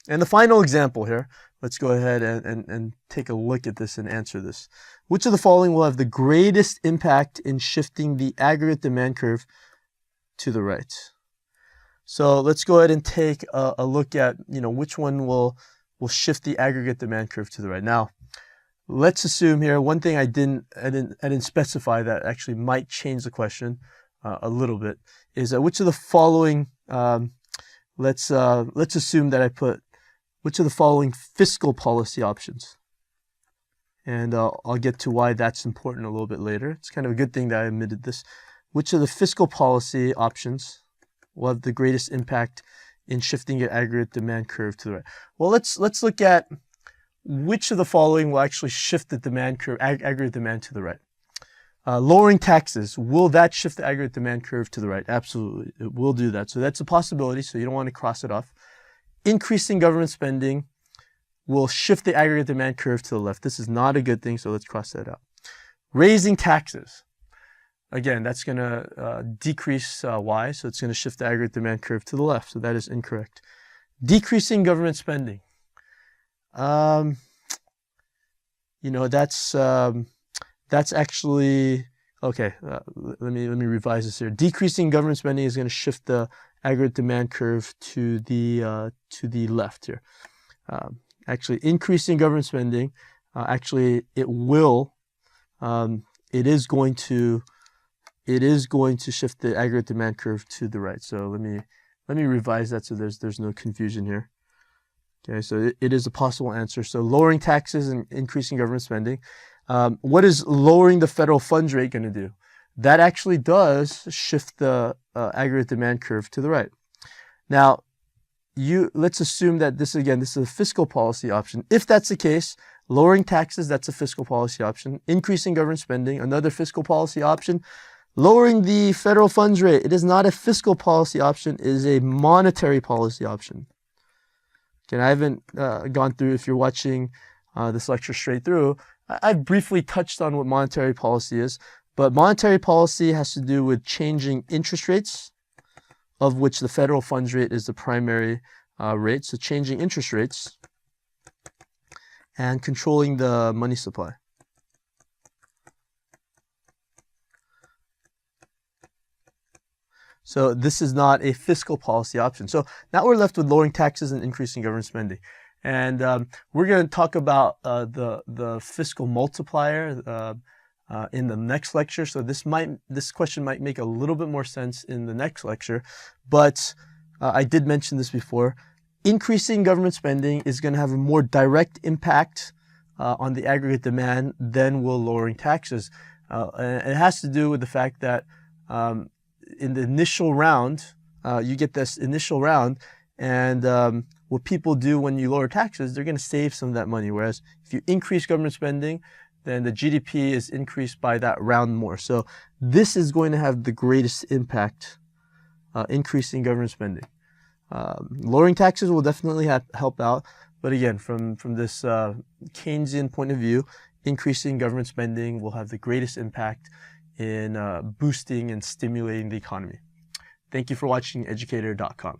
And the final example here, let's go ahead and take a look at this and answer this. Which of the following will have the greatest impact in shifting the aggregate demand curve to the right? So let's go ahead and take a look at, which one will shift the aggregate demand curve to the right. Now, let's assume here, one thing I didn't specify that actually might change the question a little bit is which of the following, let's assume that I put which of the following fiscal policy options. And I'll get to why that's important a little bit later. It's kind of a good thing that I omitted this. Which of the fiscal policy options will have the greatest impact in shifting your aggregate demand curve to the right? Well, let's look at which of the following will actually shift the demand curve, aggregate demand to the right. Lowering taxes, will that shift the aggregate demand curve to the right? Absolutely, it will do that. So that's a possibility, so you don't want to cross it off. Increasing government spending will shift the aggregate demand curve to the left. This is not a good thing, so let's cross that out. Raising taxes. Again, that's going to decrease Y, so it's going to shift the aggregate demand curve to the left, so that is incorrect. Decreasing government spending. That's actually, okay, let me revise this here. Decreasing government spending is going to shift the aggregate demand curve to the left here. Actually, increasing government spending, actually it is going to shift the aggregate demand curve to the right. So let me revise that so there's no confusion here. Okay, so it is a possible answer. So lowering taxes and increasing government spending. What is lowering the federal funds rate going to do? That actually does shift the aggregate demand curve to the right. Now, let's assume that this is a fiscal policy option. If that's the case, lowering taxes, that's a fiscal policy option. Increasing government spending, another fiscal policy option. Lowering the federal funds rate, it is not a fiscal policy option, it is a monetary policy option. Okay, I haven't gone through, if you're watching this lecture straight through, I've briefly touched on what monetary policy is, but monetary policy has to do with changing interest rates, of which the federal funds rate is the primary rate. So changing interest rates and controlling the money supply. So this is not a fiscal policy option. So now we're left with lowering taxes and increasing government spending. And we're going to talk about the fiscal multiplier in the next lecture. So this question might make a little bit more sense in the next lecture. But I did mention this before. Increasing government spending is going to have a more direct impact on the aggregate demand than will lowering taxes. And it has to do with the fact that in the initial round, you get this initial round, and what people do when you lower taxes, they're going to save some of that money. Whereas if you increase government spending, then the GDP is increased by that round more. So this is going to have the greatest impact, increasing government spending. Lowering taxes will definitely help out. But again, from this Keynesian point of view, increasing government spending will have the greatest impact in boosting and stimulating the economy. Thank you for watching Educator.com.